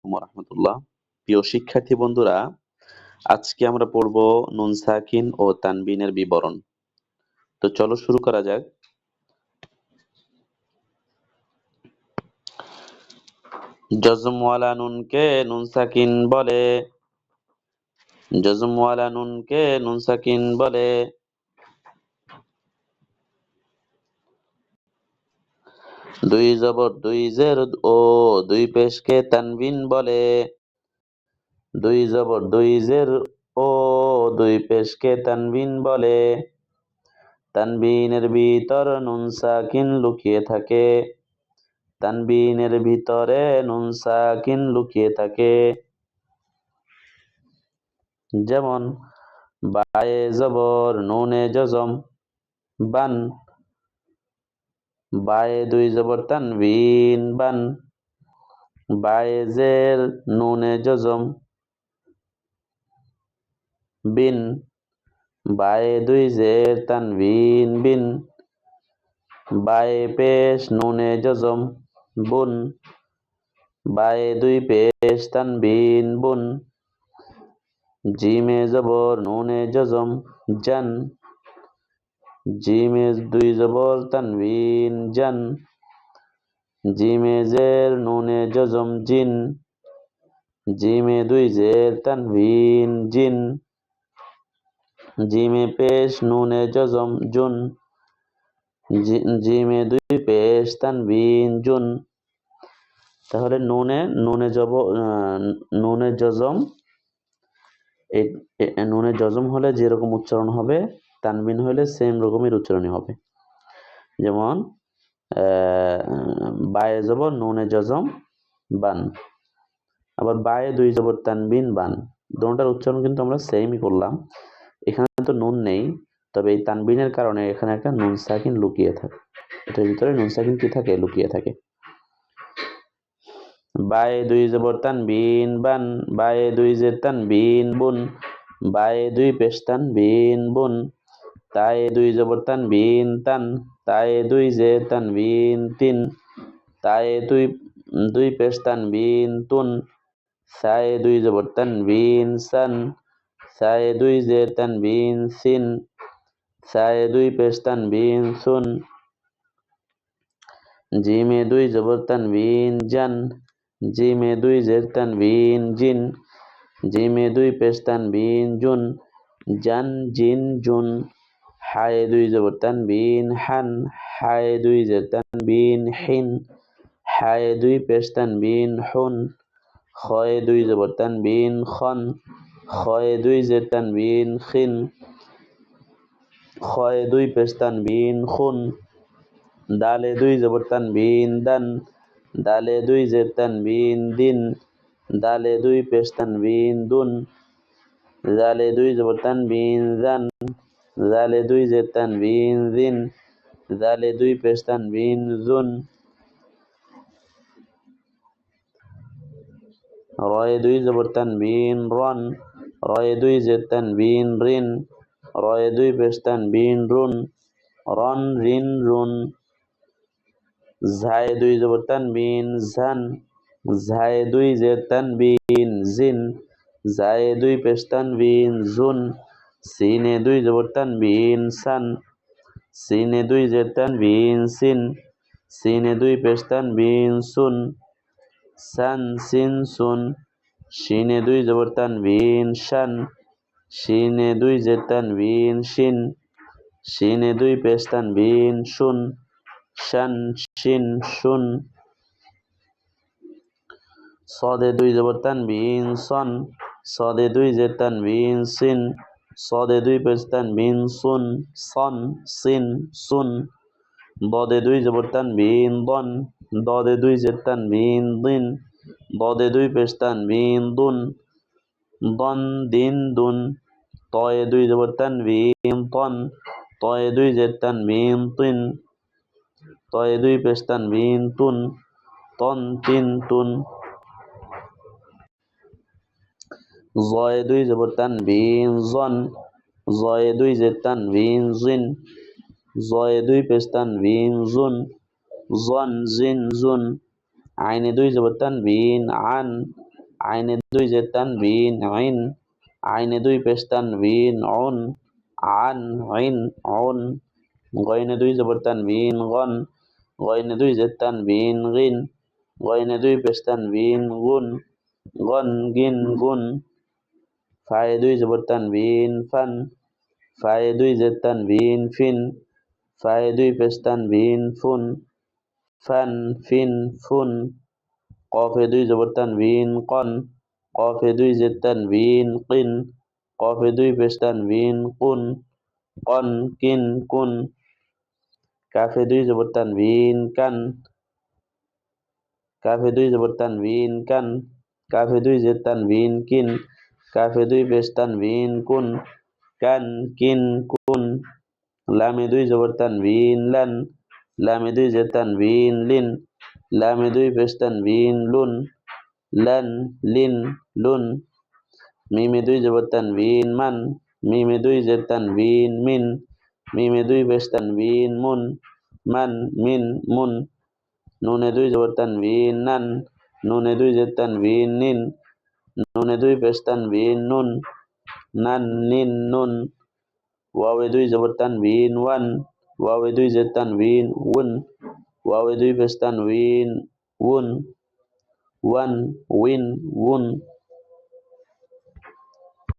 আলাইকুম ওয়া রাহমাতুল্লাহ। প্রিয় শিক্ষার্থী বন্ধুরা, আজকে আমরা পড়ব নুন সাকিন ও তানবিনের বিবরণ। তো চলো শুরু করা যাক। জজমওয়ালা নুনকে নুন সাকিন বলে। জজমওয়ালা নুনকে নুন সাকিন বলে। দুই জবর দুই জের ও দুই পেশকে তানবিন বলে। দুই জবর দুই জের ও দুই পেশকে তানবিন বলে। তানবিনের ভিতর নুন সাকিন লুকিয়ে থাকে। তানবিনের ভিতরে নুন সাকিন লুকিয়ে থাকে। যেমন বায়ে জবর নুনে জজম বান। বায়ে দুই জবর তানবিন বান। বায়ে জের নুনে জজম বিন। বায়ে দুই জের তানবিন বিন। বায়ে পেশ নুনে জজম বুন। বায়ে দুই পেশ তানবিন বুন। জিমে জবর নুনে জজম জান। জিমে দুই জবর তানবিন জান। জিমে জের নুনে জজম জিন। জিমে দুই জের তানবিন জিন। জিমে পেশ নুনে জজম জুন। জিমে দুই পেশ তানবিন জুন। তাহলে নুনে জজম নুনে জজম হলে যেরকম উচ্চারণ হবে, তানবিন হলে সেম রকমের উচ্চারণই হবে। যেমন বায়ে জবর নুনে জজম বান, আবার বায়ে দুই জবর তানবিন বান। দুটোটার উচ্চারণ কিন্তু আমরা সেমই করলাম। এখানে তো নুন নেই, তবে এই তানবিনের কারণে এখানে একটা নুন সাকিন লুকিয়ে থাকে। এটার ভিতরে নুন সাকিন কি থাকে? লুকিয়ে থাকে। বায়ে দুই জবর তানবিন বান। বায়ে দুই জের তানবিন বুন। বায়ে দুই পেশ তানবিন বুন। তায়ে দুই জবর তানবিন তান। তায়ে দুই জের তানবিন তিন। তায়ে দুই পেশ তানবিন তুন। সায়ে দুই জবর তানবিন সান। সায়ে দুই জের তানবিন সিন। সায়ে দুই পেশ তানবিন সুন। জিমে দুই জবর তানবিন জান। জিমে দুই জের তানবিন জিন। জিমে দুই পেশ তানবিন জুন। জান জিন জুন। হায়ে দুই জবর তানবিন হান। হায়ে দুই জের তানবিন হিন। হায়ে দুই পেশ তানবিন হুন। খয়ে দুই জবর তানবিন খন। খয়ে দুই জের তানবিন খিন। খয়ে দুই পেশ তানবিন খুন। দালে দুই জবর তানবিন দান। দালে দুই জের তানবিন দিন। দালে দুই পেশ তানবিন দুন। দালে দুই জবর তানবিন জান। দালে দুই জের তানবিন দিন। দালে দুই পেশ তানবিন জুন। রয়ে দুই জবর তানবিন রন। রয়ে দুই জের তানবিন রিন। রয়ে দুই পেশ তানবিন রুন। রন রিন রুন। ঝায়ে দুই জবর তানবিন ঝান। ঝায়ে দুই জের তানবিন জিন। ঝায়ে দুই পেশ তানবিন জুন। সিনে দুই জবর তানবিন সান। সিনে দুই জের তানবিন সিন। সিনে দুই পেশ তানবিন সুন। সান সিন সুন। শিনে দুই জবর তানবিন শান। শিনে দুই জের তানবিন শিন। শিনে দুই পেশ তানবিন শুন। শান শিন শুন। সদে দুই জবর তানবিন সন। সদে দুই জের তানবিন সিন। সদে দুই পেশ তানবিন সুন। সন সিন সুন। দদে দুই জবর তানবিন দন। দদে দুই জের তানবিন দিন। দদে দুই পেশ তানবিন দুন। দন দিন দুন। তয়ে দুই জবর তানবিন তন। তয়ে দুই জের তানবিন তিন। তয়ে দুই পেশ তানবিন তুন। তন তিন তুন। জয়ে দুই জবর তানবিন জন। জয়ে দুই জের তানবিন জিন। জয়ে দুই পেশ তানবিন জুন। জন জিন জুন। আইনে দুই জবর তানবিন আন। আইনে দুই জের তানবিন আইন, আইনে দুই পেশ তানবিন অন, আন আইন অন, গইনে দুই জবর তানবিন গন, গইনে দুই জের তানবিন গিন, গইনে দুই পেশ তানবিন গুন, গন গিন গুন, ফায়ে দুই জবর তানবিন ফান, ফায়ে দুই জের তানবিন ফিন, ফায়ে দুই পেশ তানবিন ফুন, ফান ফিন ফুন, কফে দুই জবর তানবিন কন, কফে দুই জের তানবিন কিন, কফে দুই পেশ তানবিন কুন, কন কিন কুন, কাফে দুই জবর তানবিন কান, কাফে দুই জবর তানবিন কান, কাফে দুই জের তানবিন কিন, কাফে দুই পেশ তানবিন কুন, কান কিন কুন, লামে দুই জবর তানবিন লান, লামে দুই জের তানবিন লিন, লামে দুই পেশ তানবিন লুন, লান লিন লুন, মিমে দুই জবর তানবিন মান, মিমে দুই জের তানবিন মিন, মিমে দুই পেশ তানবিন মুন, মান মিন মুন, নুনে দুই জবর তানবিন নান, নুনে দুই জের তানবিন নিন, নুনে দুই পেশ তানবিন নুন, নান নিন নুন, ওয়াওয়ে দুই জবর তানবিন ওয়ান, ওয়াওয়ে দুই জের তানবিন উন, ওয়াওয়ে দুই পেশ তানবিন উন, ওয়ান উইন উন,